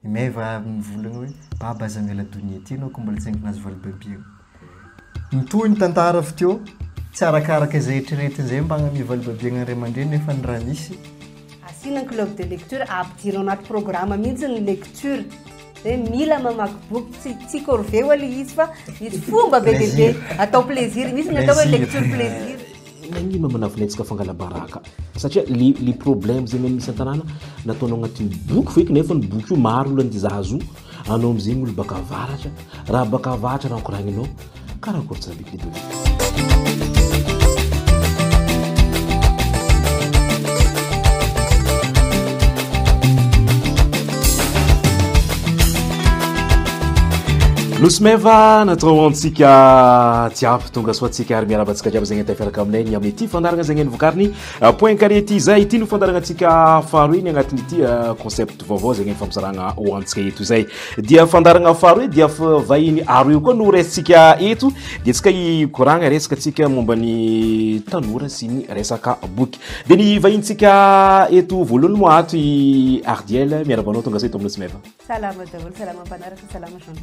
meva mivolagna hoe baba aza mila donia ty anao ko mbola tsy haingo nazy valibabia mitohy ny tantara avy teo tsy arakaraka izay eritreretin'izay mba hagnamia valibabiagna ray aman-dreny nefa ny raha misy asina club de lecture ampidirao anaty programme mihitsy ny lecture hoe mila mamaky boky tsy corvée oaly izy fa izy fomba be dia be atao plaisir misy ny atao hoe lecture plaisir magnino manavinaitsika fangalabaraka satria les problèmes zegny misy an-tanàna nataonao agnatin'ny boky feky nefa ny boky io maro olo andizazo anao am'zegny olo baka avaratra raha baka avaratra raha ankoragninao karakory tsy rabiky lidovi Nosmeva natao antsika jiaby tonga soatsika ary miarabantsika jiaby zegny atafiaraka aminay ny amin'ny ity fandaragna zegny nivokariny point carré ity zay ity no fandaragna antsika faharoy ny agnatin'ny ity concept vaovao zegny fampiasaragna ho antsika eto zay dia fandaragna faharoy dia vahiny aroy koa no resitsika eto dia tsika ikoragna resaka tsika momba ny tanora sy ny resaka boky dia ny vahintsika eto voalohany mo ato i Ardiel miarabanao tonga zay eto amin'ny Nosmeva salama daholo salama mpanaraka salama Jean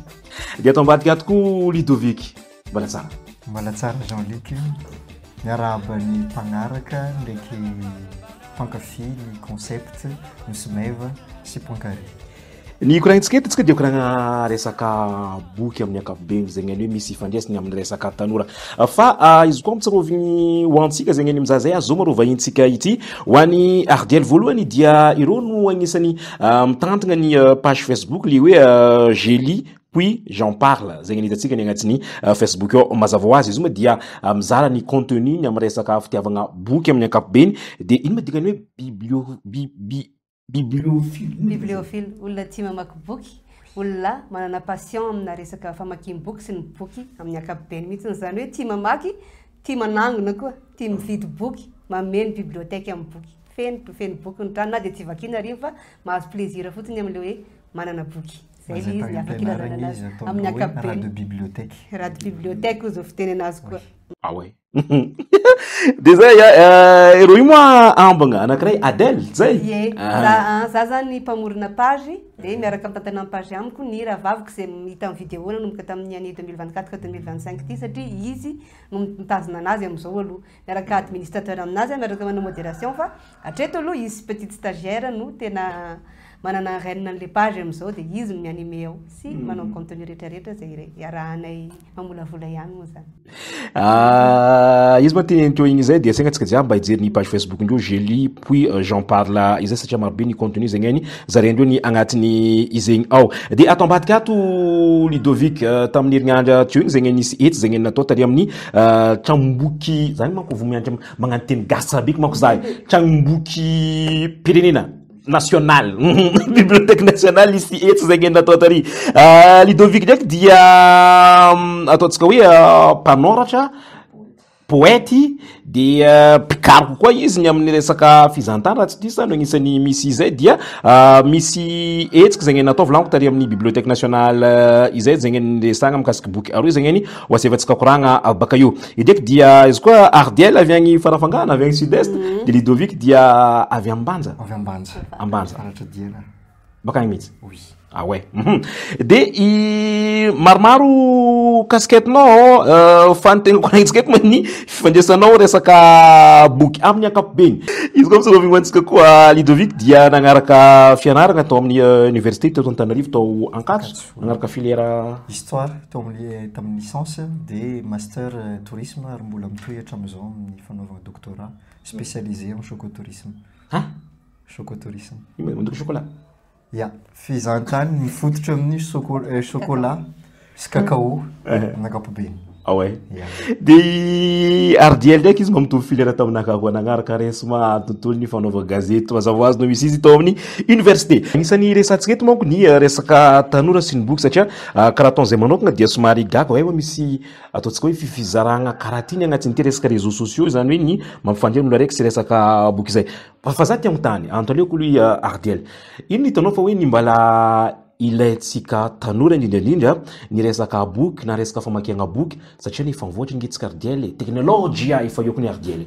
dia atao ambadika atoko Ludovic mbala tsara Jean-Luc miarahaba ny mpagnaraka ndraiky mpankafy ny concept Nosmeva sy point carré ny koragnitsika eto tsika dia koragna resaka boky amin'ny ankapobeny zegny any hoe misy ifandraisany amin'ny resaka tanora fa izy koa mitsarovigny ho antsika zegny any amizazay azao maro vahintsika ity ho an'ny Ardiel voalohany dia ireo no agnisan'ny mitantagna ny page Facebook le hoe Gélie puis j'en parle zegny hitantsika ny agnatin'ny Facebook ao mazava ho azy izy moa dia mizara ny contenu ny amin'ny resaka fitiavagna boky amin'ny ankapobeny dia ino ma dikany hoe bibliophile olona tia mamaky boky olona manana passion amina resaka famakiam-boky sy ny boky amin'ny ankapobeny mihitsy zany hoe tia mamaky tia manangona koa tia mividy boky mameno biblioteka amin'ny boky feno boky ny trano na dia tsy vakina ary fa mahazo plaisir fotsiny amin'le hoe manana boky zay izy ny afaka ilazana anazy amin'ny ankapobeny raha de biblioteka ozy fiteny anazy koa ouais dia zay ero io moa ambagna anankiray Adèle zay za zany mpamorona page dia miaraka mitantana amin'ny page amiko ny raha vaviko zay hita amin'ny vidéo nanomboka tamin'ny année 2024 ka 2025 ty satria izy no mitazona anazy am'izao aloha miaraka administrateur aminazy miaraka manao modération fa hatreto aloha izy petite stagiaire no tena manana renina an'le page am'izao dia izy no mianime ao sy manao contenu rehetrarehetra zay iarahanay mamolavola ihany moa zany izy ma teny teo igny zay dia saignatsika jiaby mba hijery ny page Facebook ndreo Gélie puis j'en parle izay satria marobe ny contenu zegny any zarendreo ny agnatin'ny izegny ao dia atao ambadika ato Ludovic tamin'ny herinandra teo igny zegny nisy ety zegny natao tary amin'ny tranomboky zany manko vomiandry magnano teny gasy rabiky manko za tranomboky pirenena national bibliothèque nationale ici etsy zegny natao tary Ludovic ndraiky dia ataontsika hoe mpanoratra poète dia mpikaroka koa izy ny amin'ny resaka fizantana tsy diso zany agnisan'ny misy izay dia misy etsika zegny natao volaniko tary amin'ny bibliothèque nationale izay zegny resagna mikasiky boky aroy zegny any ho asevantsika koragna baka io ndraiky dia izy koa Ardiel avy agny farafangana avy agny sud-est dia Ludovic dia avy ambanja baka agny mihitsy ah ouais de maromaro casquette-nao fantegna koragnitsika eto man'ny fifandraisanao resaka boky amin'ny ankapobeny izy koa mitsarovinantsika koa Ludovic dia nagnaraka fianarana tao amin'ny université tao Antananarivo tao Ankatso nagnaraka filière histoire tao tamin'ny licence de master tourisme ary mbola mitohy hatram'izao amin'ny fanaovana doctorat spécialisé en chocotourisme chocotourisme mandoko chocolat fizantany mifototra amin'ny chocolat sy cacao n'ankapobeny ah ouais de Ardiel ndraiky izy mba mitovy filière taminaka koa nagnaraka resoma tontolo ny fanaova gazety mazava ho azy no misy izy tao amin'ny université agnisan'ny resantsika eto manko ny resaka tanora sy ny boky satria karaha ataon'izay manokana dia somary gaka hoe misy ataontsika hoe fifizaragna karaha ty ny agnatin'ity resaka réseaux sociaux zany hoe ny mampifandray olo araiky sy resaka boky izay fa za ty agnontany antaleoko lui Ardiel ino hitanao fa hoe ny mbala ilaitsika tanora indrindra ny resaka boky na resaka famakiagna boky satria ny fanvoatra ngetsika Ardiel teknolojia efa ioko ny Ardiel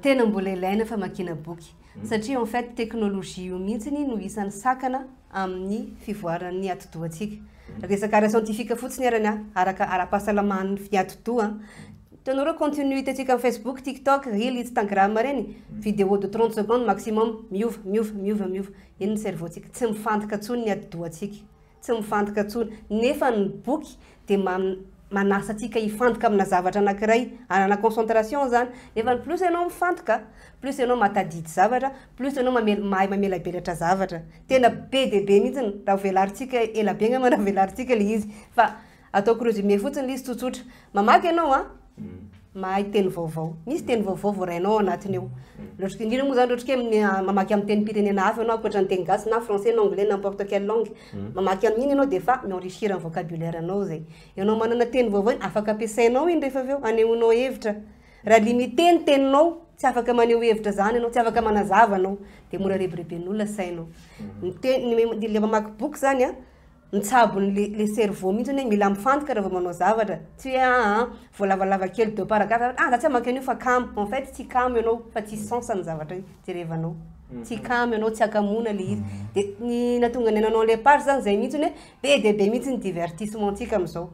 tena mbola ilaina famakina boky satria en fait teknôlôjia io mihitsiny no isan'ny sakana amin'ny fivoaran'ny atodoantsika resaka ara scientifique fotsiny arany araka ara-pahasalaman'ny fiatodoa tanareo continuité antsika amin'ny Facebook, TikTok, Reel, Instagram reny vidéo de 30 secondes maximum miova iny ny cerveau-tsika tsy mifantoka tsony ny atodoantsika tsy mifantoka tsony nefa ny boky dia manasa atsika hifantoka amina zavatra anankiray anana concentration zany nefa ny plus ianao mifantoka plus ianao matadidy zavatra plus ianao mahay mamelabelatra zavatra tena be dia be mihitsiny raha velarintsika ela be nga mana velarintsika le izy fa ataoko résumé fotsiny le izy tsotsotra mamaky ianao mahay teny vaovao misy teny vaovao voarainao anatiny eo indrindra moa zany ohatry ke mamaky amin'ny teny pirenena hafa ianao akoatra ny teny gasy na français na anglais n'importe quelle langue mamaky amin'iny ianao dia fa mi-enrichir amin'ny vocabulaire anao zay ianao manana teny vaovao iny afaka ampiasainao iny rehefa aveo anehoanao hevitra raha limité ny teninao tsy afaka maneho hevitra zany ianao tsy afaka manazava anao dia mora rebireben'olona sainao le mamaky boky zany mitsabo le cerveau mihitsy hoe mila mifantoka raha vao manao zavatra tsy hoe voalavalava kely deux paragraphe za tsy amaka an'io fa kamo en fait tsy kamo ianao fa tsy sens ny zavatra jerevanao tsy kamo ianao tsy akamona le izy dia ny natonga ny ananao le page zany zay mihitsy hoe be dia be mihitsy ny divertissement antsika amin'izao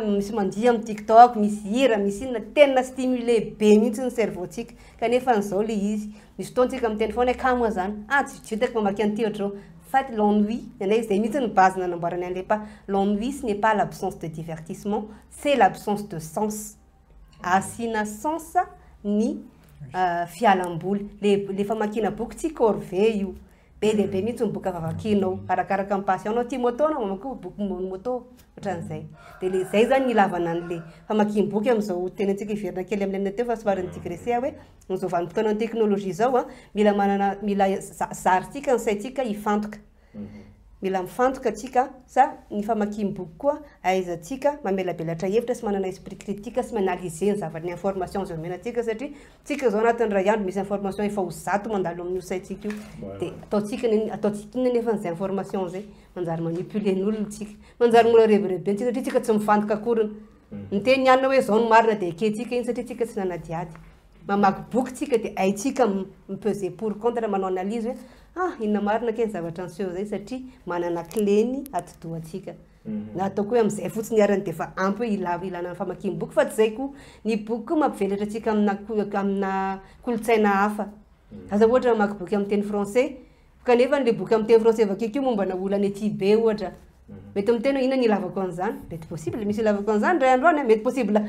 misy mandihy amin'ny TikTok misy hira misy inona tena stimulé be mihitsy ny cerveau tsika kanefa n'izao le izy misy fotoantsika amin'ny teny foana hoe kamo zany tsy vitako mamaky an'ity ohatrao fait l'ennui, l'ennui ce n'est pas l'absence de divertissement, c'est l'absence de sens. Asina sens ni fialamboly. Les famakina book ti corvée be de be mihitsy miboaka vavakinao arakaraka ny passion ty moto na mamaky boky moto ohatran'izay dia le zay zany ilavana an'le famakim-boky amin'izao teny antsika iverina kely amin'ny teo fa somary ny digressé hoe amin'izao vanim-potoana ny teknôlôjia zao mila zarintsika ny saintsika hifantoka mila mifantoka atsika sa ny famakim-boky koa ahaizantsika mamelabelatra hevitra sy manana esprit critique sy manaliser ny zavatra ny information zao menantsika satria tsika zao anatin'ny ray andro misy information efa ho zato mandalo amin'ny saintsika io dia ataontsika iny nefa n'izay information zay manjary manipuler ny olona tsika manjary mora rebirebentsika satria tsika tsy mifantoka akoriny ny teny anina hoe zao ny marina dia eketsika iny satria tsika tsy nanadiady mamaky boky tsika dia haitsika mipeser pour contre manao analyse hoe inona marina ke ny zavatra anseho zay satria manana clény atodoantsika na ataoko hoe amin'izay fotsiny arany dia fa ampy hoe ilana ny famakim-boky fa tsy zay koa ny boky koa mampivelatra atsika amina kolotsaina hafa aza ohatra mamaky boky amin'ny teny français kanefa le boky amin'ny teny français avakeo koa mombana olana ety be ohatra mety amin'ny teny hoe inona ny ilavako an'izany mety possible misy ilavako an'izany ray androany mety possible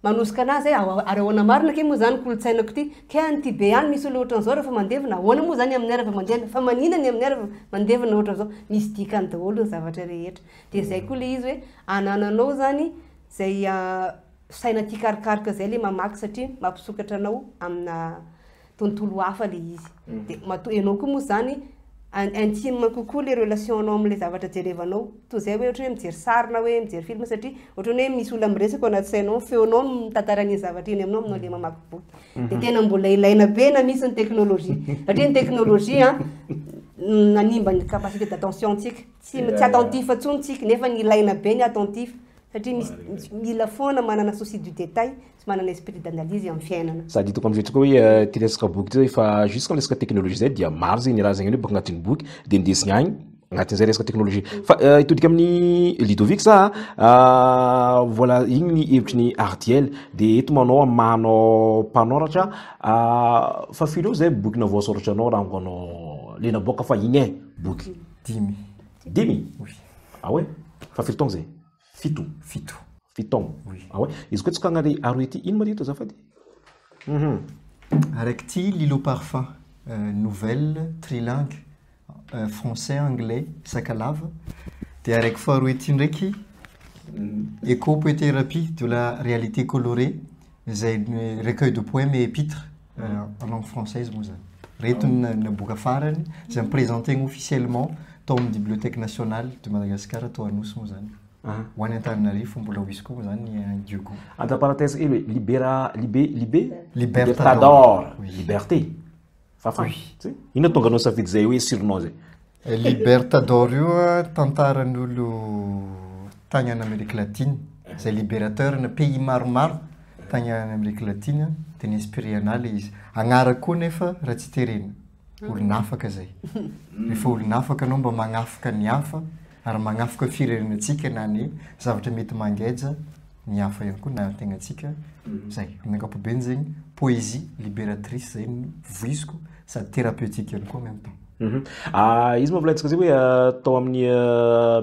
manosika anazy ary ahoana marina ke moa zany kolotsainako ty ke an'ity be any misy olo ohatran'izao rehefa mandevina ahoana moa zany amin'ny arava mandevina fa manina ny amin'ny arava mandevina ohatran'izao misy dikany daholo ny zavatra rehetra dia zay koa le izy hoe anananao zany zay saina tia karikaroka zay le mamaky satria mampisokatra anao amina tontolo hafa le izy dia ianao koa moa zany intime kokoa les relations anao amin'ilay zavatra jerevanao toy zay hoe ohatra hoe mijery sarina hoe mijery film satria ohatra hoe misy olona miresaka ao anaty sainao feonao mitantarany zavatra iny aminao aminao le mamaky boky dia tena mbola ilaina be na misy ny teknôlôjia satria ny teknôlôjia nanimba ny capacité d'attention antsika tsy attentif atsony tsika nefa ny ilaina be ny attentif satria mila foana manana souci du détail sy manana esprit d'analyse amin'ny fiainana sady hitako am'zay hoe ty resaka boky ty zay fa jusque amin'ny resaka teknôlôjia zay dia maro zay ny raha zagny hoe boka agnatin'ny boky dia ndesiny agny agnatin'izay resaka teknôlôjia fa hitodika amin'ny Ludovic sa voilà igny ny hevitry ny Ardiel dia eto manao manao mpanoratra fa fileo zay boky na voasoratra anao raha anao le naboaka fa igny boky 10 ah ouais fa firy taogno zay fito taogno ah ouais izy koa tsika agnale aroe ity ino marito azafady araiky ty Lilo Parfum nouvelle trilingue français anglais sakalava dia araiky faharoa ity ndraiky éco-poéthérapie de la réalité colorée zay recueil de poèmes et épîtres en langue française moa zany reto naboaka farany zay mipresentegna officiellement tao amin'ny bibliothèque nationale de Madagascar tao Anosy moa zany ho any Antananarivo mbola ho izy koa zany Diogo entre parenthèse elo libertador liberté fafana ino tonga anao safidy zay hoe surnom zay libertador io tantaran'olo tagny any Amérique latine zay libérateur na pays maromaro tagny any Amérique latine dia ni-inspiré anahy izy. Agnarako koa nefa raha tsy terena. Olon'afaka zay. Rehefa olon'afaka anao mba magnafaka ny hafa ary magnafaka firenenantsika na ny zavatra mety mangeja ny hafa ihany koa na tegnantsika. Zay, amin'ny ankapobeny zegny poésie libératrice zay no voiziko sady thérapeutique ihany koa en même temps. Izy moa volantsika zay hoe tao amin'ny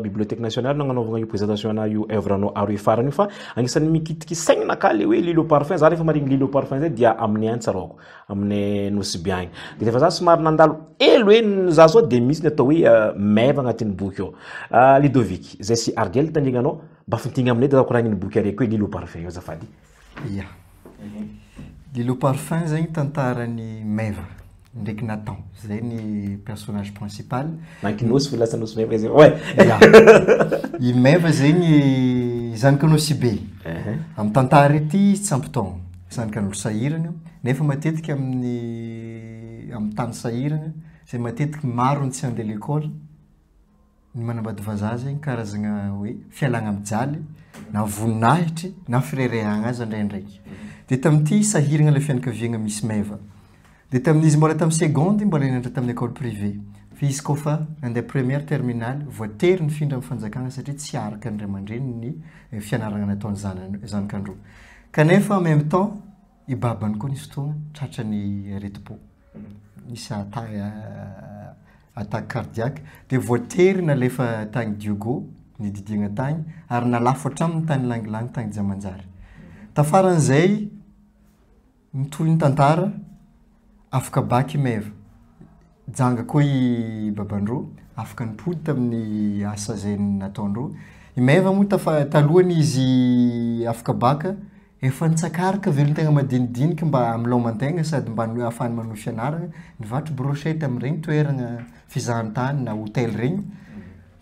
bibliothèque nationale nagnanaovana io présentation na io œuvre anao aroe farany io fa agnisan'ny mikitiky saignanakahy le hoe Lily au parfum za rehefa marigny Lily au parfum zay dia amin'ny antsarako amin'ny Nosy-Biagny dia rehefa za somary nandalo elo hoe za zao dia misy ny atao hoe meva agnatin'ny boky ao. Ludovic zay sy Argel tandrignanao mba fintigna aminay dia zaho koragniny boky araiky hoe Lily au parfum io azafady. Ia. Lily au parfum zegny tantaran'ny meva ndraiky Nathan, zay ny personnage principal. Nankinosy fo lasa nosy meva izy. Ouais. I meva zegny zanakan'Nosy be. Amin'ny tantara ity tsy ampy taogno. Zanakan'olo sahiragna, nefa matetika amin'ny tany sahiragna, zay matetiky maro ny tsy handeha l'école, ny manambady vazaha zegny karazagna hoe fialagna amijaly, na voninahitry, na firerehagna azy ndraindraiky. Dia tamin'ity sahiragna le fianakaviagna misy meva. Dia tamin'izy mbola tamin'ny seconde mbola nianatra tamin'ny école privée. Fa izy koa fa nandeha première terminale voatery nifindra amin'ny fanjakana satria tsy araka ny ray aman-dreny ny fianaragna nataony zanakandroa. Kanefa en même temps i babany koa nisy fotoagna tratra ny areti-po. Nisy attaque cardiaque dia voatery nalefa tagny Diogo nididiagna tagny ary nalafo hatramin'ny tany langilangy tagny Jamanjary. Tafaran'izay nitohy ny tantara afaka baky meva. Janga koa i babandro afaka nipody tamin'ny asa zay nataondro. I meva moa talohany izy afaka baka efa nitsakaraka velon-tegna madinidinika mba amiloman-tegna sady mba ahafahany manohy fianaragna nivatry brochette amin'ireny toeragna fizahan-tany na hôtel regny.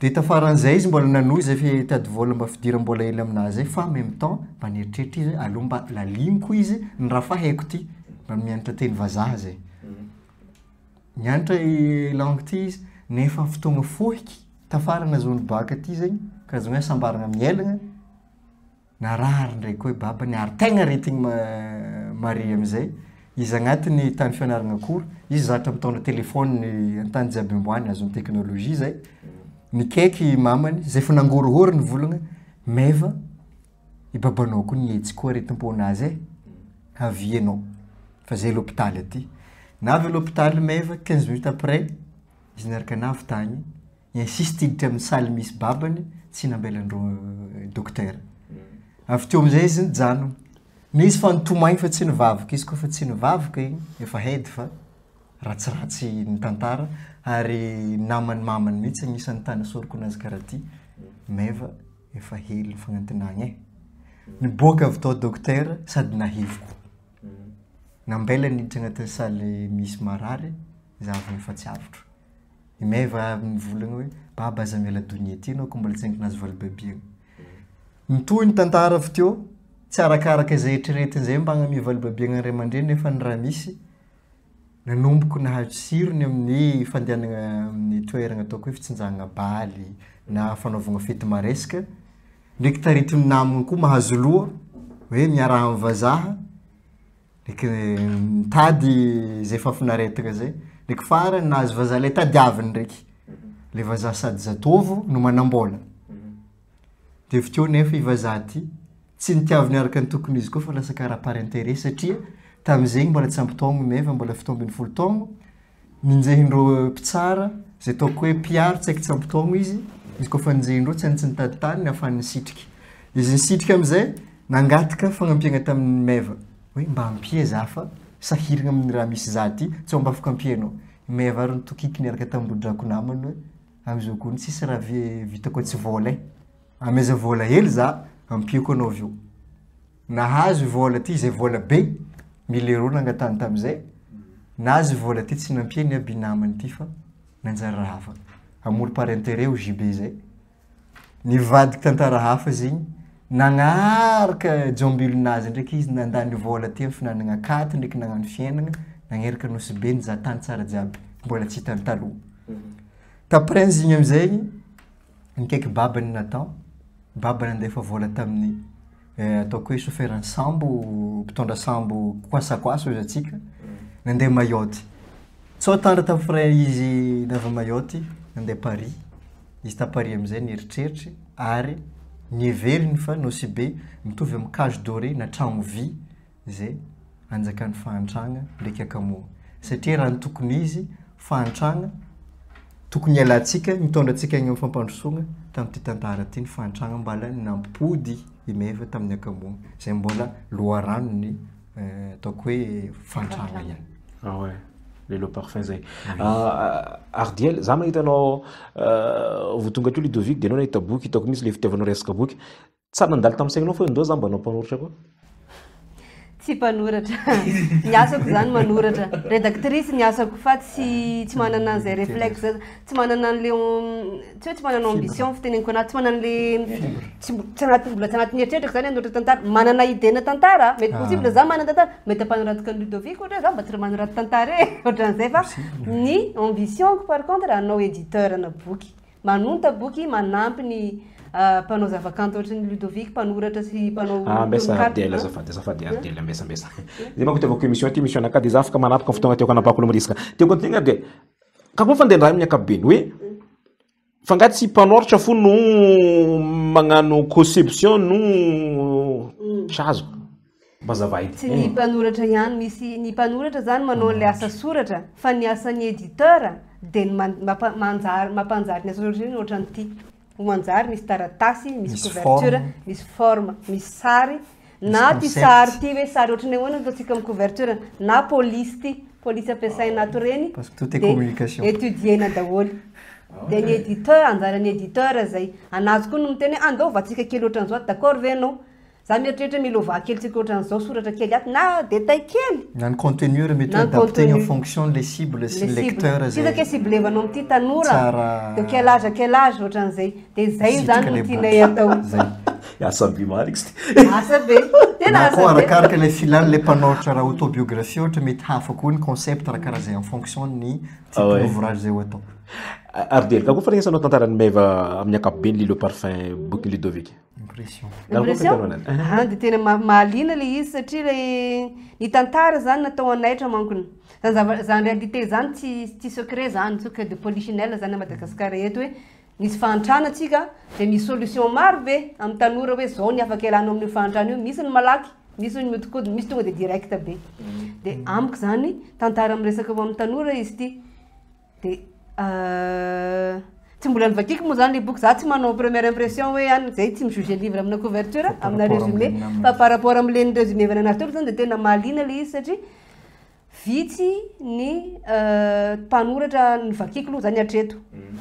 Dia tafaran'izay izy mbola nanohy zay fitady vola mba fidiram-bola hely aminazy fa en même temps mba nieritreritra izy aleo mba lalimiko izy ny raha fa haiko ty mba mianatra teny vazaha zay. Nianatra langue ty izy nefa fotoagna fohiky tafarana zony baka ty zegny karazagna hoe sambaragna mielagna narary ndraiky hoe babany ary tegna retigny mare amizay. Izy agnatiny tany fianaragna kory izy zatra mitondra telefôny an-tany jiaby amboany azon'ny teknôlôjia zay. Nikaiky mamany zay fa nangorohoro ny volagna meva i babanao koa nietsy koa retim-ponazy avy anao fa zay l'hôpital aty. Navy à l'hôpital meva 15 minutes après izy niaraka navy tagny insiste hiditra amin'ny saly misy babany tsy nambelandreo docteur. Avy teo amizay izy nijanona. Nisy fa nitomagny fa tsy nivavaka. Izy koa fa tsy nivavaka igny efa hedy fa ratsiratsy ny tantara ary namany mamany mihitsy agnisan'ny tany asoriko anazy karaha ty. Meva efa hely ny fagnantenagna niboaka avy tao docteur sady nahivoko. Nambela niditra agnatin'ny saly misy marary zavy efa tsy avotro. I meva nivolagna hoe baba aza miala donia ty anao ko mbola tsy hainko nazy valibabiagna. Nitohy ny tantara avy teo tsy arakaraka izay eritreretiny zay mba hagnamia valibabiagna ny ray aman-dreny nefa ny raha misy nanomboko nahazo tsirony amin'ny fandehanagna amin'ny toeragna ataoko hoe fitsinjahagna baly na fanaovagna fety maresaka ndraiky taritiny namany koa mahazo loha hoe miaraha amin'ny vazaha ndraiky mitady zay fafinaretaka zay ndraiky farany nahazo vazaha le tadiaviny ndraiky le vazaha sady zatovo no manambola. Dia avy teo nefa i vazaha ty tsy nitiavy niaraka ny tokony izy koa fa lasa karaha par intérêt satria tamin'izegny mbola tsy ampy taogno meva mbola fitombiny 10 taogno ninjehindreo mpitsara zay ataoko hoe piaro tsy haiko tsy ampy taogno izy koa fa ninjehindreo tsy hainy tsy nitady tany ahafahany nisitriky. Izy nisitriky amizay nangataka fagnampiagna tamin'ny meva hoe mba ampia za fa sahiragna amin'ny raha misy za ty tsy mba afaka ampianao. Meva ary nitokiky niaraka tamin'ny rodrako namany hoe amizao koa tsisy raha vitako tsy vola ameza vola hely za ampiako anao avy eo. Nahazo vola ty zay vola be 1000 € nangatany tamizay. Nahazo vola ty tsy nampiany aby namany ty fa nanjary raha hafa. Amory par intérêt au JB zay. Nivadiky tantara hafa zegny nagnaraka jombilonazy ndraiky izy nandany vola ty amin'ny finanagna akaty ndraiky nagnano fiainagna nagneraka Nosy be ny zatany tsara jiaby mbola tsy hitany taloha. Taprens igny amizay nikaiky babany Nathan. Baba nandefa vola tamin'ny ataoko hoe chauffeur sambo mpitondra sambo koasakoasa ozy atsika nandeha Mayotte sao tandra tafiray izy nava Mayotte nandeha Paris izy ta Paris am'izay nieritreritra ary nieveriny fa nosy be mitovy amin'ny cage doré na trano vy zay anjakan'ny fahantragna ndraiky akamoa satria raha ny tokony izy fahantragna tokony ialatsika mitondra atsika agny amin'ny fampandrosoagna tamin'ity tantara ty ny fahantragna mbala nampody imeva tamin'ny akamoa zay mbola loharanony ataoko hoe fahantragna ihany. Ah ouais. Le parfum zay. Ardiel, za mahita anao votonga teo Ludovic dia anao nahita boky hitako misy le fitiavanao resaka boky. Tsara nandalo tamin'ny sainao fa ndao za mba anao mpanoratra koa? Tsy mpanoratra. Ny asako zany manoratra. Rédactrice ny asako fa tsy manana an'izay réflexe, tsy manana an'le tsy manana ambition fiteneniko anazy, tsy manana an'le tsy anatin'ny eritreritako zany hanoratra tantara. Manana idéna tantara, mety possible za manana tantara, mety ampanoratiko ny Ludovic ohatra za mba tsy manoratra tantara ohatran'izay fa ny ambitionko par contre hanao éditeur na boky. Manonta boky manampy ny mpanao zavakanto ohatran'ny Ludovic mpanoratra sy mpanao ambesa Ardiel azafady Ardiel ambesa zay manko tiavako émission ty émission nakady za afaka manapaka fotoagna tiako anapako lomorisaka tiako antegna Ardiel kako fandehandraha amin'ny akabeny hoe fangaty tsy mpanoratra fo no magnano conception no chazo mazava ity tsy ny mpanoratra ihany misy ny mpanoratra zany manao le asa soratra fa ny asan'ny éditeur dia mampanjary ny asa soratra iny ohatran'ity manjary misy taratasy, misy couverture, misy forme, misy sary, na ty sary ty hoe sary ohatrany ahoana ataontsika amin'ny couverture na police ampiasaina ato reny dia étudiena daholo. Dia ny éditeur, anjaran'ny éditeur zay anazy koa no miteny andao vatsika kely ohatran'izao d'accord ve anao? Za mieritreritra mila ovà kely tsika ohatran'izao soratra kely ato na détail kely. Na ny contenu mety adapté en fonction les cibles sy lecteurs zay. Sisa ke ciblevanao amin'ity tanora. De quel âge ohatran'izay. Dia zay zany no tianay atao. Asa be marix. Asa be. Tena asa be. Arakaraka ilay filany le mpanoratra raha autobiographie ohatra mety hafa koa ny concept raha karaha zay en fonction ny type d'ouvrage zay ho atao. Ardiel, kako faharesanao tantarany meva amin'ny ankapobeny le parfum boky Ludovic? Impression. Dia tena mahaliana le izy satria ny tantara zany natao anaitra mankony. Zany réalité zany tsy secret zany, secret de polichinelle zany a Madagasikara eto hoe misy fahantrana atsika dia misy solution maro be amin'ny tanora hoe zao ny afaka ialana amin'ny fahantrana io, misy ny malaky, misy ny mihodikodina, misy tonga dia direct be. Dia amiko zany tantara miresaka amin'ny tanora izy ty. Dia tsy mbola nivakiako moa zany le boky za tsy manao première impression hoe any zay tsy mijuger livre amina couverture amina résumé fa par rapport am'le ny résumé avy anazy teo zany dia tena mahaliana le izy satria vitsy ny mpanoratra nivakiako aloha zany hatreto.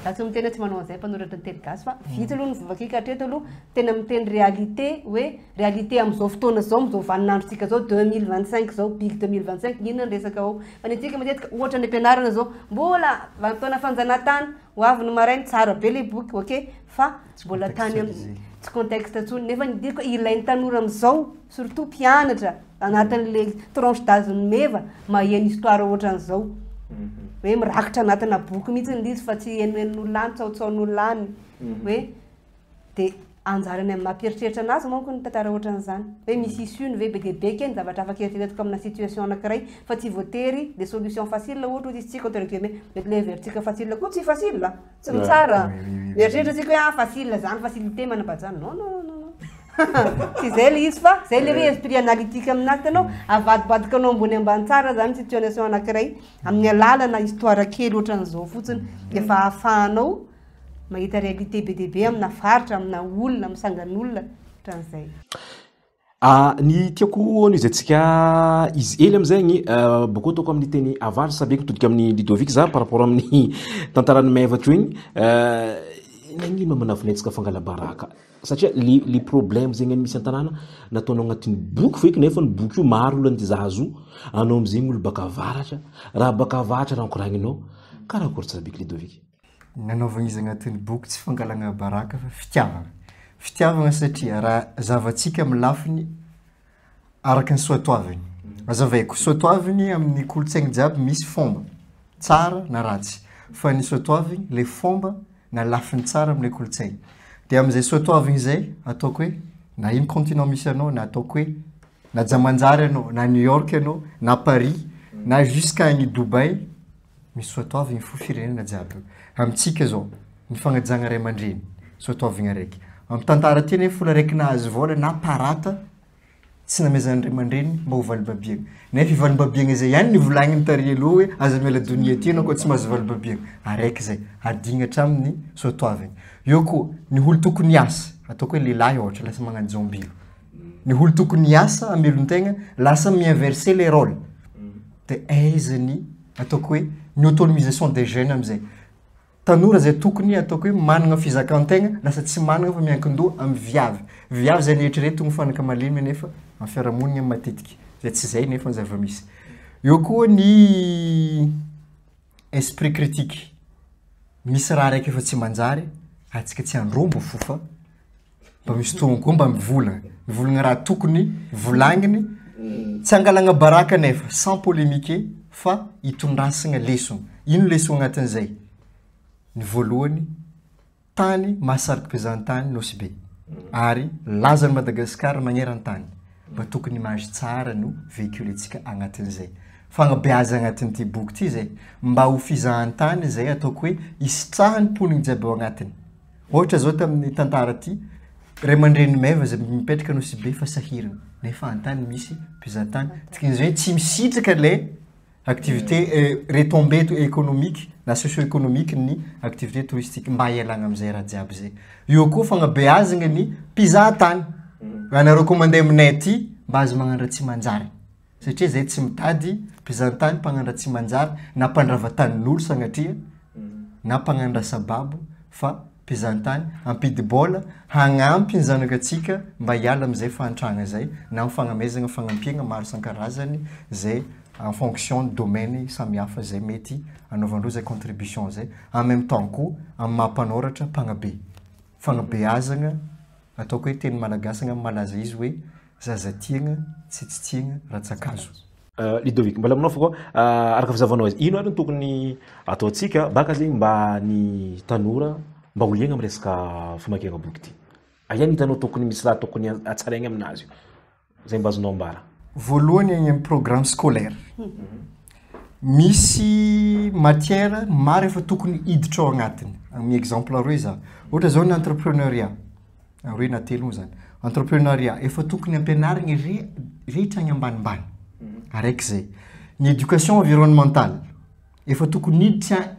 Za tsy miteny tsy manao an'izay mpanoratra ny teny gasy fa vitsy aloha nivakiako hatreto aloha tena miteny réalité hoe réalité amin'izao fotoana zao amin'izao vaninandrotsika zao 2025 zao pic 2025 inona ny resaka ao fa ny antsika matetika ohatra ny ampianarana zao mbola vanimpotoana fanjanahantany ho avy ny marainy tsara be le boky ok fa mbola tany tsy contexte ntsony nefa ny diriko ilain'ny tanora amin'izao surtout mpianatra anatin'le tranche d'âge meva maheno histoire ohatran'izao hoe mirakitra anatina boky mihitsy ny izy fa tsy enoen'olona any tsaotsaon'olona any hoe dia anjarany amin'ny mampieritreritra anazy manko ny tantara ohatran'izany hoe misy issue hoe be dia be keny zavatra afaka eritreretiko amina situation anankiray fa tsy voatery des solutions faciles ohatra izy tsika entre guillemets mety le veritsika facile koa tsy facile tsy mitsara mieritreritra tsika hoe facile zany facilité manam-pajany non tsy zay le izy fa zay le hoe esprit analytique aminazy tanao avadibadika anao ambony ambany tsara zany situation anankiray amin'ny alalana histoire kely ohatran'izao fotsiny efa ahafahanao mahita réalité be dia be amina faritra amina olona misangan'olona ohatran'izay. Ny tiako anizatsika izy ely am'izay boko ataoko amin'ny teny avary sabeko todika amin'ny Ludovic za par rapport amin'ny tantarany maivatra igny nagnino manafinetsika fangalabaraka satria les problèmes zegny misy an-tanàna nataonao agnatin'ny boky feky nefa ny boky io maro olona ntizahazo anao am'zegny olo baka avaratra raha baka avaratra raha ankoragninao karakory sabeko Ludovic? Nanaovana izy agnatin'ny boky tsy fangalana baraka fa fitiavana satria raha zavatsika amin'ny lafiny araka ny soatoaviny azavaiko soatoaviny amin'ny kolontsaigny jiaby misy fomba tsara na ratsy fa ny soatoaviny le fomba na lafiny tsara amin'ilay kolontsaigny dia amin'izay soatoaviny izay ataoko hoe na ino continent misy anao na ataoko hoe na Jamanjary anao na New York anao na Paris na jusqu'à Dubai misy soatoavigny fo firenena jiaby amitsika zao ny fagnajagna ray aman-dreny soatoavigna raiky amin'ny tantara ty nefa fola raiky nahazo vola na parata tsy namezan'ny ray aman-dreny mba ho valibabiagna nefa ivalibabiagna zay ihany nivolagniny tary aloha hoe aza miala donia ty anao koa tsy mahazo valibabiagna araiky zay adigna hatramin'ny soatoavigny eo koa ny olo tokony hiasa ataoko hoe lehilahy ohatra lasa magnano zombilo ny olo tokony hiasa amelon-tegna lasa miinverser les rôles de aiza ny ataoko hoe ny autonomisation des jeunes amizay tanora zay tokony ataoko hoe managna fizakan-tegna lasa tsy managna fa miankin-doha amin'ny viavy zay nieritrereto ny fanaka malemy nefa amin'ny fiarahamonigna matetiky zay tsy zay nefa ny zava-misy eo koa ny esprit critique misy raha raiky efa tsy manjary atsika tsy andrombo fofa mba misy tognony koa mba mivolagna raha tokony volagniny tsy angalagna baraka nefa sans polémique fa hitondrasagna lesona ino lesona agnatin'izay ny voalohany tany mahasariky mpizahan-tany nosy be ary lazany Madagasikara magneran-tany mba tokony image tsara no véhiculentsika agnatin'izay fagnabeaza agnatin'ity boky ty zay mba ho fizahan-tany zay ataoko hoe isitrahany poniny jiaby ao agnatiny ohatra zao tamin'ny tantara ty ray aman-dreny meva zay mipetraka nosy be fa sahirana nefa an-tany misy mpizahan-tany tikan'izay hoe tsy misitraka le activité retombée économique na socio-économique ny activité touristique mba ialagna amizay raha jiaby zay eo koa fagnabeazagna ny mpizahan-tany anareo mandeha aminay aty mba azo magnano raha tsy manjary satria zay tsy mitady mpizahan-tany mpagnano raha tsy manjary na mpandrava-tanin'olo sagnatria na mpagnano raha sababo fa mpizahan-tany ampidi-bola hagnampy ny zanakatsika mba hiala amizay fahantragna zay na mifagnamezagna fagnampiagna maro isan-karazany zay en fonction de domaine samihafa zay mety anaovandreo zay contribution zay en même temps koa amin'ny mampanoratra mpagnabe fagnabeazagna ataoko hoe teny malagasagna malaza izy hoe zazatiagna tsitsitiagna ratsakazo Ludovic mbola aminao fa koa araka fizavanao izy ino ary tokony ataontsika baka zegny mba ny tanora mba ho liagna amin'ny resaka famakiagna boky ty aiany hitanao tokony misy raha tokony atsaraigna aminazy zay mba azonao ambara voalohany agny amin'ny programme scolaire misy matière maro efa tokony hiditra ao agnatiny amin'ny exemple aroe za ohatra zao ny entrepreneuriat aroe na telo moa zany entrepreneuriat efa tokony ampianarigny rehetra agny ambanimbany araiky zay ny éducation environnementale efa tokony hiditra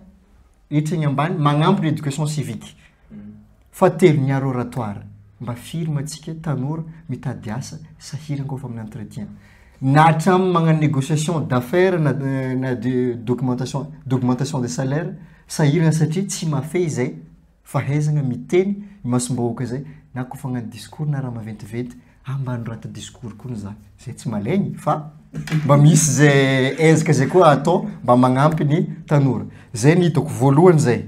rehetra agny ambany magnampy ny éducation civique fatelo ny art oratoire mba firme atsika tanora mitady asa sahirana koa fa amin'ny entretien na hatramin'ny magnano négociation d'affaires na d'augmentation de salaire sahirana satria tsy mafay zay fahaizagna miteny masom-bahoaka zay na koa fagnano discours na raha maventiventy mba andorata discours koa za zay tsy malaigny fa mba misy zay ezaka zay koa atao mba magnampy ny tanora zay ny hitako voalohany zay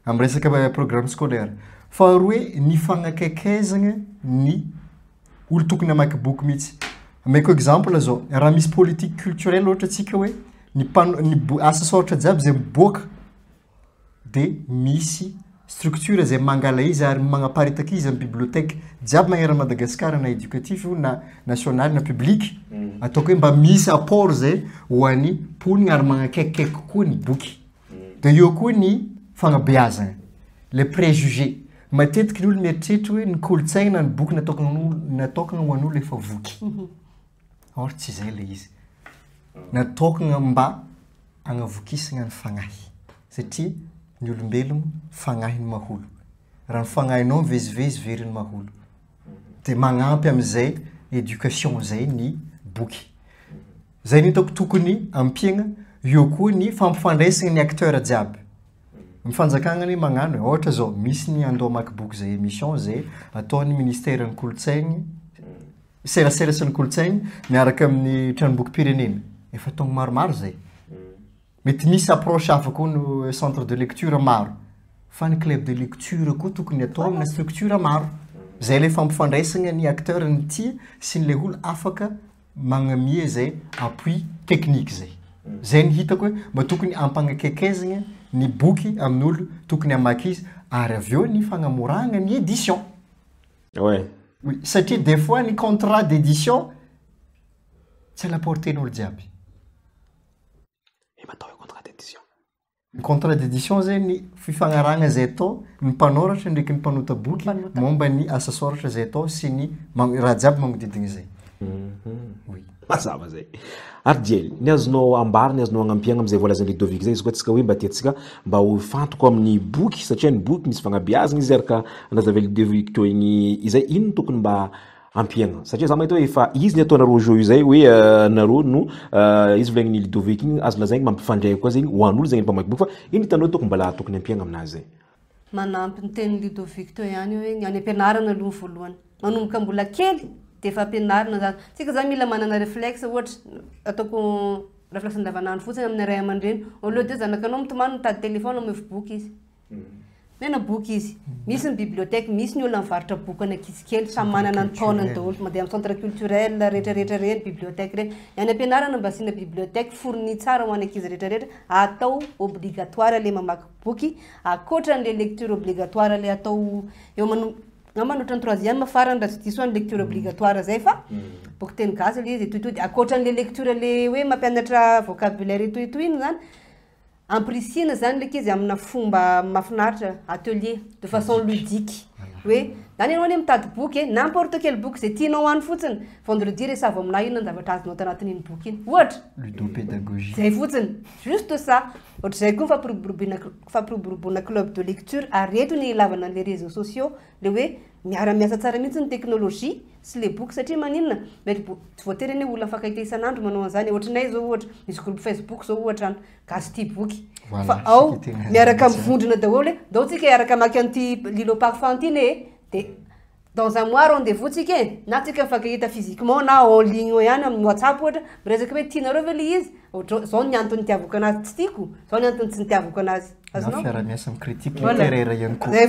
amin'ny resaka programme scolaire faharoe ny fagnakaikezagna ny olo tokony hamaky boky mihitsy ameko exemple zao raha misy politique culturelle ohatra atsika hoe ny asa soratra jiaby zay miboaka de misy structure zay mangala izy ary magnaparitaka izy amin'ny bibliothèque jiaby magneran'ny Madagasikara na éducatif na national na public ataoko hoe mba misy apport zay ho an'ny mponina ary magnakaikikaiky koa ny boky de eo koa ny fagnabeazagna le préjugé matetiky ny olo mieritreritra hoe ny kolotsaigna ny boky natokana ho an'olo efa voky or tsy zay le izy natokana mba agnavokisagna ny fagnahy satria ny olombelogno fagnahy ny maholo raha ny fagnahinao mivezivezy very ny maholo de magnampy amizay éducation zay ny boky zay ny hitako tokony ampiagna eo koa ny fampifandraisagna ny acteur jiaby mifanjakagna magnano ohatra zao misy ny andao maky boky zay émission zay ataon'ny ministère ny kolotsaigny serasera sy ny kolotsaigny miaraka amin'ny tranomboky pirenena efa tonga maromaro zay mety misy approche hafa koa no centre de lecture maro fa ny club de lecture koa tokony atao amina structure maro zay le fampifandraisagna ny acteur ny tia sy ny le olo afaka magnamia zay appui technique zay ny hitako hoe mba tokony ampagnakaikezagna ny boky amin'olo tokony hamaky izy ary avy eo ny fagnamoragna ny édition ouais Oui, satria des fois ny contrat d'édition tsy alaporten'olo jiaby. Matao hoe contrat d'édition. Ny contrat d'édition zany fifanaragna zay atao ny mpanoratra ndraiky ny mpanota boky momba ny asa soratra zay atao sy ny raha jiaby magnodidina zay. Oui. Mazava zay. Ary diely, ny azonao ambara, ny azonao agnampiagna am'izay volazan'ny Ludovic zay, izy koa tsika hoe mba tiatsika mba ho fantoko amin'ny boky satria ny boky misy fagnabeazagna izy araka anazava Ludovic teo igny izay ino tokony mba ampiagna satria za mahita hoe efa izy ny ataonareo jeu izay hoe nareo no izy volaigny Ludovic igny azo lazaigny mampifandray koa zegny ho an'olo zegny mpamaky boky fa ino hitanao tokony mbala tokony ampiagna aminazy zay. Manampy ny teny Ludovic teo ihany hoe ny any ampianarana aloha voalohany manomboka mbola kely de efa ampianarina zany tsika za mila manana réflexe ohatra ataoko réflexe andavanandro fotsiny amin'ny ray aman-dreny au lieu de zanakanao mitomany mitady téléphone amefy boky izy mena boky izy misy ny bibliothèque misy ny olona mivarotra boky any ankizy kely samy manana ny taonany daholo mandeha amin'ny centre culturel rehetrarehetra reny bibliothèque reny any ampianarana mba asina bibliothèque fourni tsara ho any ankizy rehetrarehetra atao obligatoire le mamaky boky akoatran'le lecture obligatoire le atao eo manotra ny troisième farany raha tsy diso any lecture obligatoire zay fa boky teny gasy le izy toitoy akoatran'le lecture le hoe mampianatra vocabulaire toitoiny zany amprisina zany le izy amina fomba mafinaritra atelier de façon ludique hoe zany ianao ne mitady boky n'importe quel boky zay tianao any fotsiny vendredi re savo aminah ino zavatra azonao tanatin'iny boky iny ohatra ludopédagogie zay fotsiny juste ça ohatra zay koa fampiroboroboana club de lecture areto ny ilavana an'le réseaux sociaux le hoe miara-miasa tsara mihitsy ny teknôlôjia sy le boky satria maninona mety tsy voatery eny olona afaka isan'andro manao an'izany ohatranay zao ohatra misy groupe Facebook zao ohatra any gasy ty boky fa ao miaraka mivondrona daholo hoe ndao tsika iaraka maky an'ty Lilo Parfum ty ne de dans un mois rendez-vous tsika na tsika afaka hita physiquement na en ligne ihany amin'ny WhatsApp ohatra miresaka hoe tianareo ve le izy zao ny antony nitiavako anazy tsy tiako zao ny antony tsy nitiavako anazy azonao fiara-miasa amin'ny critique littéraire ihany koa zay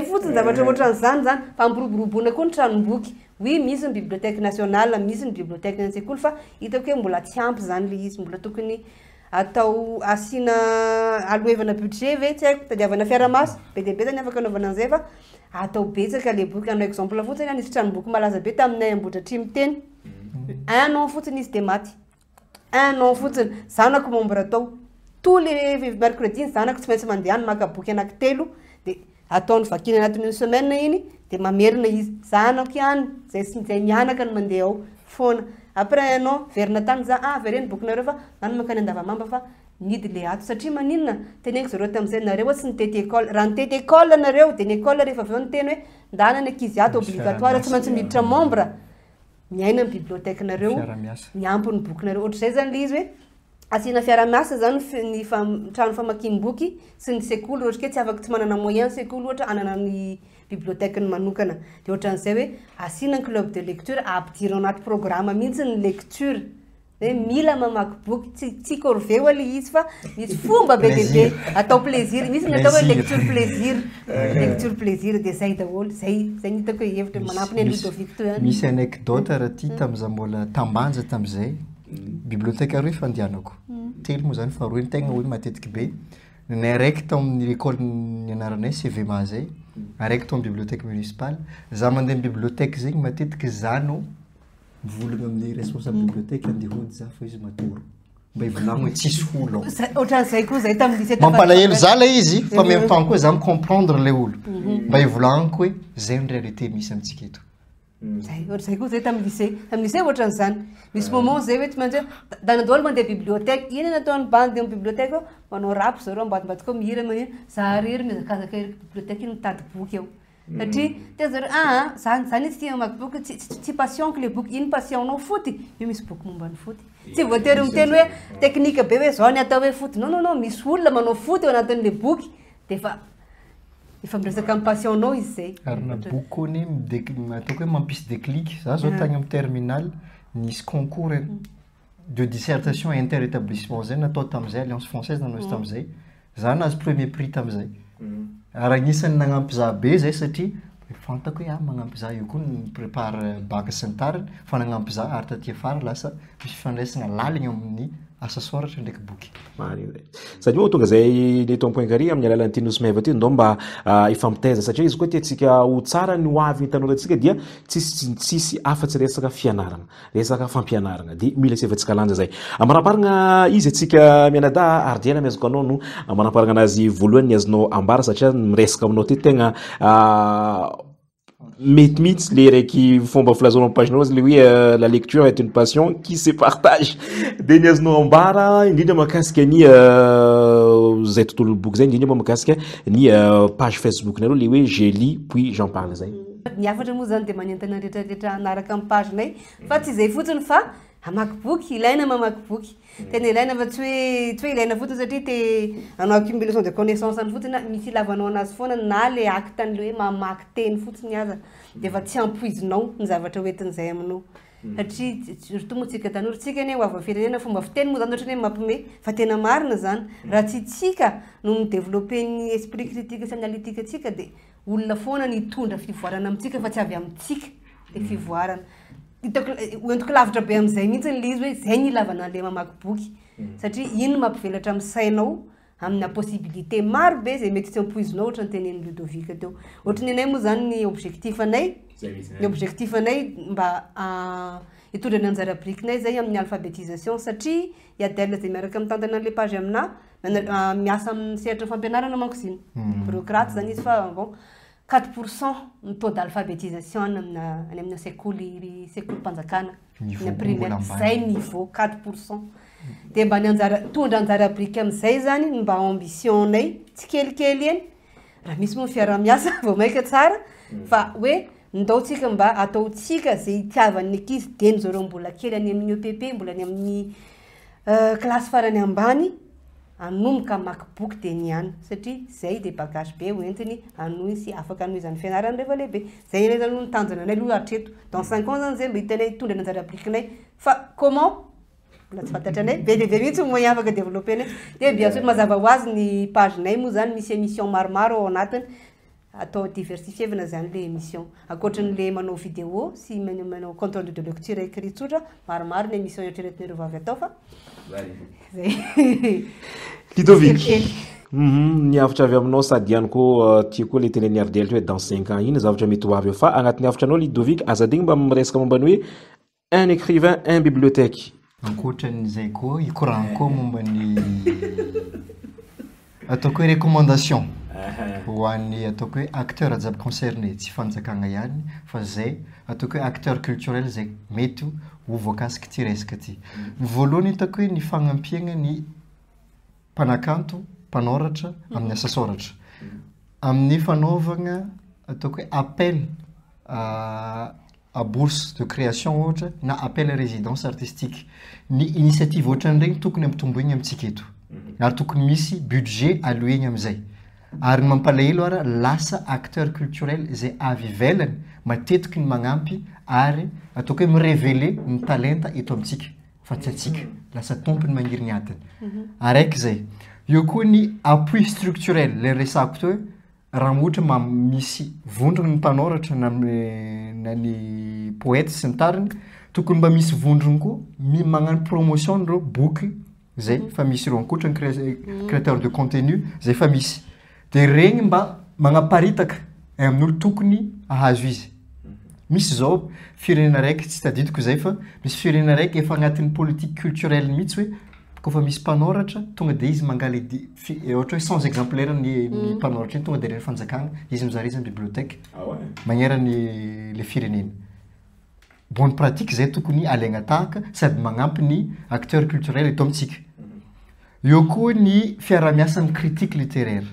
fotsiny zavatra ohatran'izany zany fampiroboroboana koa ny tranomboky oui misy ny bibliothèque nationale misy ny bibliothèque ny an-tsekoly fa hitako hoe mbola tsy ampy zany le izy mbola tokony atao asina aloevana budget ve tsy haiko tadiavana fiara-maso be dia be zany afaka anaovana an'izay fa atao betsaka le boky anao exemple fotsiny any izy tranomboky malaza be taminay Ambohidratrimo miteny un an fotsiny izy de maty un an fotsiny zanako membre atao tous les mercredi zanako tsy maintsy mandeha any maka boky anankitelo de ataony vakiny anatin'ny semaine iny de mamerina izy zanako ihany zay mianaka no mandeha ao foana après un an verina tany za vereny bokinareo fa zany makany andavamamba fa nidy le ato satria maninona teneniko zareo tam'izay nareo tsy nitety école raha nitety école nareo de ny école rehefa avy eo niteny hoe ndanany ankizy ato obligatoire tsy maintsy miditra membre miaina amin'ny bibliothèque nareo miampy ny bokinareo ohatra zay zany le izy hoe asina fiara-miasa zany ny trano famakiam-boky sy ny sekoly ohatra ke tsy afaka tsy manana moyen sekoly ohatra anana ny bibliothèque ny manokana de ohatran'izay hoe asina ny club de lecture ampidirao anaty programme mihitsy ny lecture hoe mila mamaky boky tsy corvée le izy fa misy fomba be dia be atao plaisir misy ny atao hoe lecture plaisir de zay daholo zay ny hitako hoe hevitra manampy ny Ludovic to ihany misy anecdote raha ty tam'za mbola tambanja tam'izay bibliothèque aroy fandianako telo moa zany faharoa ny tegna hoe matetiky be ny araiky tao amin'ny école ny anaranay CVMA zay araiky tao amin'ny bibliothèque municipale za mandeha bibliothèque zegny matetiky zano volagna amin'ny responsable bibliothèque andehony za fa izy matoro mba ivolagno hoe tsisy olo ohatran'izay koa zay tamin'ny lycée mampalahelo za la izy fa même temps koa za micomprendre le olo mba ivolagniko hoe zay ny réalité misy amintsika eto zay koa zay tamin'ny lycée ohatran'izany misy moment zay hoe tsy maintsy danadolo mandeha bibliothèque iny nataony bandy amin'ny bibliothèque manao rap zareo ambadimbadika ao mihira manino za rery mizakazaka bibliothèque iny mitady boky ao satria te zareo zany izy tia mamaky boky tsy passionko le boky iny passionnao foty io misy boky momba ny foty tsy voatery miteny hoe teknika be hoe zao ny atao hoe foty non misy olona manao foty ao anatin'le boky de efa miresaka amin'ny passionnao izy zay ary na boky koa ny ataoko hoe mampisy déclic za zao tagny amin'ny terminal nisy concours de dissertation interétablissement zay natao tam'izay alliance française nanao izy tam'izay za nahazo premier prix tam'izay ary agnisan'ny nagnampy za be zay satria fantako hoe magnampy za io koa ny prépare bac sy ny tariny fa nagnampy za ary taty afara lasa misy fifandraisana laligna amin'ny asa soratra ndraiky boky sady moa tonga zay le tompoinkary amin'ny alalan'ity nosomeva ty ndo mba ifampitaiza satria izy koa tiatsika ho tsara ny hoavy ny tanoratsika dia tsisy afatsy resaka fianarana resaka fampianarana de mila sevatsika lanja zay amaraparagna izy atsika mianada ardiana miazoko anao no amaraparagna anazy voalohany ny azonao ambara satria miresaka aminao ty tegna mety mihitsy le raiky fomba filazaonao amin'ny paginao le hoe la lecture est une passion qui se partage de ny azonao ambara indrindra mahakasika ny zay tontolo boky zay indrindra mba mahakasika ny page Facebook nareo le hoe je lis puis j'en parle zay niafatra moa zany de manentana rehetrarehetra anaraka amin'ny pagenay fa tsy zay fotsiny fa hamaky boky ilaina mamaky boky tena ilaina fa tsy hoe ilaina fotsiny satria te anao accumulation de connaissance any fotsiny misy ilavanao anazy foana na le acte an'le hoe mamaky teny fotsiny aza de fa tsy ampoizinao ny zavatra hoentin'izay aminao satria surtout moa tsika tanora tsika ane ho avy firenena fomba fiteny moa zany ohatra hoe mampime fa tena marina zany raha tsy tsika no mideveloppe ny esprit critique sy analytique atsika de olona foana ny tondra fivoarana amintsika fa tsy avy amintsika le fivoarana hoentiko lavitra be amin'izay mihitsy ny le izy hoe zay ny ilavana le mamaky boky satria ino mampivelatra amin'ny sainao amina possibilité maro be zay mety tsy ampoizinao ohatra ny tenen'ny Ludovic teo ohatra ny anay moa zany ny objectif anay mba hitondra ny anjara brikinay zay amin'ny alphabétisation satria iadèle zay miaraka amin'ny tantana an'le page amina miasa amin'ny sehatra fampianarana manko ziny bureaucrate zany izy fa bon 4% ny taux d'alphabétisation any amin'ny sekoly mpanjakana ny primaire zay niveau 4% de mba ny anjara tondra anjara briky amin'izay zany mba ambition nay tsy kelikely eny raha misy moa fiara-miasa vao maika tsara fa hoe ndaotsika mba ataotsika zay itiavan'ny ankizy deny zareo mbola kely any amin'ny EPP mbola any amin'ny classe farany ambany anomboka mamaky boky de niany satria zay de bagage be hoentiny anohy sy afaka anohizan'ny fianarany rehefa lehibe zay ilay zany nitanjona anay aloha hatreto dans 5 ans zany zay mba hitanay tondra ny anjara brikinay fa comment mbola tsy fantatra anay be lehibe mihitsy moyen afaka développé anay de bien sûr mazava ho azy ny pagenay moa zany misy émission maromaro ao anatiny atao diversifievana zany le émission akoatran'le manao vidéo sy manao compte rendu de lecture écrit tsotra maromaro ny émission eritreretin'ireo vavy atao fa Ludovic niavitra avy aminao sady ihany koa tia koa le tenen'ny ardel hoe dans 5 ans iny zavatra mety ho avy eo fa agnatin'ny avitra anao Ludovic azadigny mba miresaka momba ny hoe un écrivain un bibliothèque ankoatran'izay koa ikoragno koa momba ny ataoko hoe recommandation ho an'ny ataoko hoe acteur ajaby concerné tsy fanjakagna ihany fa zay ataoko hoe acteur culturel zay mety ho voakasiky ty resaka ty voalohany hitako hoe ny fagnampiagna ny mpanakanto mpanoratra amin'ny asa soratra amin'ny fanaovagna ataoko hoe appel à bourse de création ohatra na appel à résidence artistique ny initiative ohatran'regny tokony ampitomboigny amintsika eto ary tokony misy budget aloegny amin'izay ary mampalahelo ara lasa acteur culturel zay avy ivelany matetiky ny magnampy ary ataoko hoe mirévéler ny talenta eto amintsika fa tsy atsika lasa tompony magniry ny adiny araiky zay eo koa ny appui structurel le resako to hoe raha ohatra misy vondrony ny mpanoratra na ny poète sy ny tariny tokony mba misy vondrony koa magnano promotion reo boky zay fa misy reo ankoatra ny créateur de contenu zay fa misy de regny mba magnaparitaka amin'olo tokony ahazo izy misy zao firenena raiky tsy tadidiko zay fa misy firenena raiky efa agnatin'ny politique culturelle mihitsy hoe kofa misy mpanoratra tonga de izy mangaly ohatra hoe sans exemplaire ny mpanoratra iny tonga de reny fanjakagna izy mizary izy bibliothèque magnerany le firenena bonne pratique zay tokony alaigna tahaka sady magnampy ny acteur culturel eto amintsika eo koa ny fiara-miasan'ny critique littéraire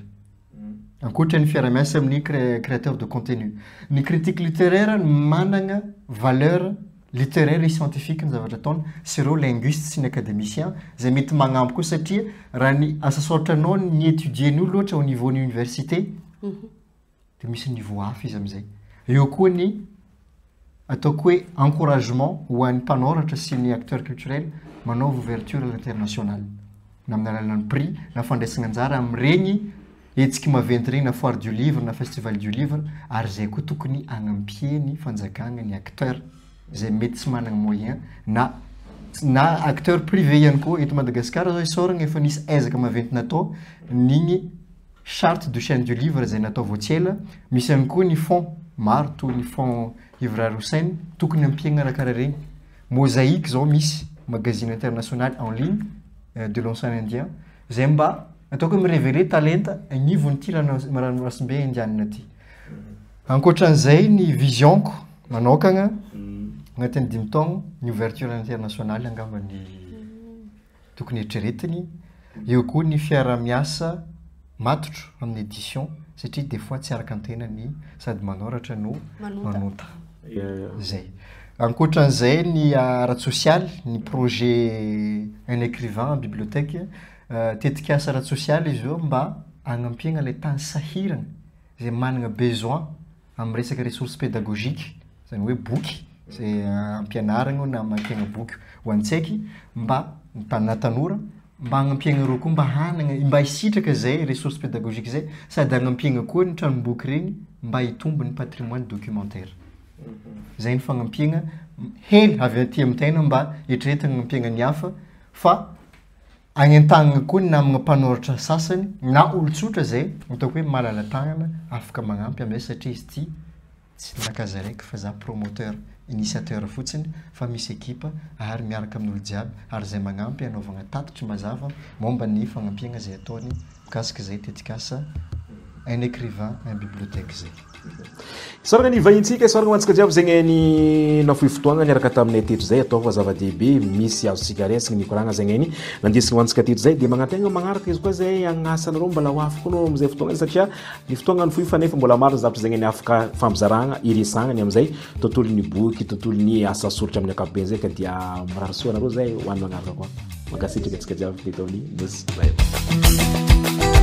ankoatra ny fiara-miasa amin'ny créateur de contenu ny critique littéraire managna valeur littéraire et scientifique ny zavatra ataony sy reo linguiste sy ny académicien zay mety magnampy koa satria raha ny asa soratra anao ny étudien'olo loatra au niveau ny université de misy niveau hafa izy amin'izay eo koa ny ataoko hoe encouragement ho an'ny mpanoratra sy ny acteur culturel manaova ouverture à l'international na amin'ny alalan'ny prix na fandraisana anjara amin'regny etsika maventy regny na foire du livre na festival du livre ary zay koa tokony agnampie ny fanjakagna ny acteur zay mety tsy managna moyen na na acteur privé ihany koa eto Madagasikara zao isoragna efa nisy aizaka maventy natao nigny charte du chêne du livre zay natao voatsela misy ihany koa ny fond maro toy ny fond Ivra Rousseine tokony ampiagna raha karaha regny mosaïque zao misy magazine international en ligne de l'ancien indien zay mba ataoko mirévéler talenta agnivony ty ranorasimbe indianina ty ankoatran'izay ny visionko manokagna agnatin'ny 5 taogno ny ouverture internationale angambany tokony eritreretiny eo koa ny fiara-miasa matotro amin'ny édition satria des fois tsy araka antena ny sady manoratra no manota zay ankoatran'izay ny aratsy social ny projet un écrivain bibliothèque tetika asa aratsy social izy io mba agnampiagna le tany sahirana zay managna besoin amin'ny resaka ressources pédagogiques zany hoe boky zay ampianaragna na mampiagna boky ho antsaiky mba tana tanora mba agnampiagna reo koa mba hanagna mba hisitraka zay ressources pédagogiques zay sady agnampiagna koa ny tranomboky regny mba hitombo ny patrimoine documentaire zay ny fagnampiagna hely avy aty amin'ny tegna mba hitreretana agnampiagna ny hafa fa agnentagnana koa ny namagna mpanoratra sasany na olotsotra zay ataoko hoe malala tagnana afaka magnampy amin'izay satria izy ty tsy nakaza raiky fa za promoteur initiateur fotsiny fa misy ekipa ary miaraka amin'olo jiaby ary zay magnampy anaovagna tatitry mazava momba ny fagnampiagna zay ataony mikasika zay tetikasa un écrivain un bibliothèque zay soragna ny vahintsika soragna mantsika jiaby zegny ny nafoy fotoagna niaraka taminay teto zay atao fa zava-dehibe misy azontsika resagny nikoragna zegny any nandesina mantsika teto zay dia magnategna magnaraka izy koa zay agnasanareo mbola ho afaka anao amizay fotoagna satria ny fotoagna ny foy fa nefa mbola maro zavatra zegny ny afaka fambizaragna iresagnany amizay tontolon'ny boky tontolon'ny asa soratra amin'ny akapobe zay ka dia mirarasoa anareo zay hoany magnaraka koa magasitraka antsika jiaby teto amin'ny nosy zay